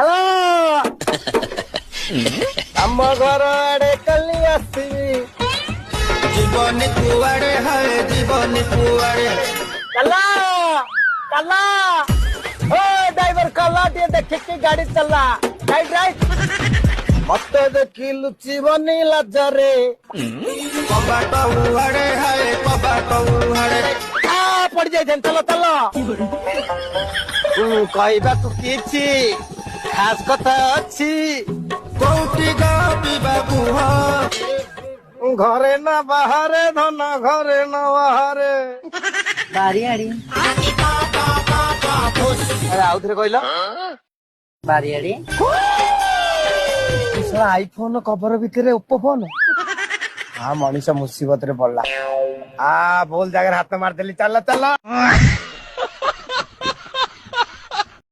ଚାଲ ଆମ ଘର ଆଡେ କାଲି ଆସିବି। জীবনী কুয়াড়ে হায় জীবনী কুয়াড়ে ଚାଲ ଚାଲ ଓ ଡ୍ରାଇଭର କଲା ଟିକେ ଦେଖିକି ଗାଡି ଚଲା। ରାଇଟ୍ ରାଇଟ୍ ମତେ ଦେଖି ଲୁଚିବନି ଲାଜରେ। কবাট উহাড়ে হায় কবাট উহাড়ে ପଡି ଯାଇଛନ୍ତି। ଚାଲ ଚାଲ କହିବାକୁ କିଛି ଖାସ କଥା ଅଛି। কোটি গাবিবা কুহ ଘରେ ନା ବାହାରେ ଧନ ଘରେ ନା ବାହାରେ। ବାରିଆଡି ଆରେ ଆଉଥରେ କହିଲ। ବାରିଆଡି ଆଇଫୋନ କଭର ଭିତରେ ଓପୋ ଫୋନ। ମଣିଷ ମୁସିବତରେ ପଡିଲା। ଭୁଲ ଜାଗାରେ ହାତ ମାରିଦେଲି। ଚାଲ ଚାଲ।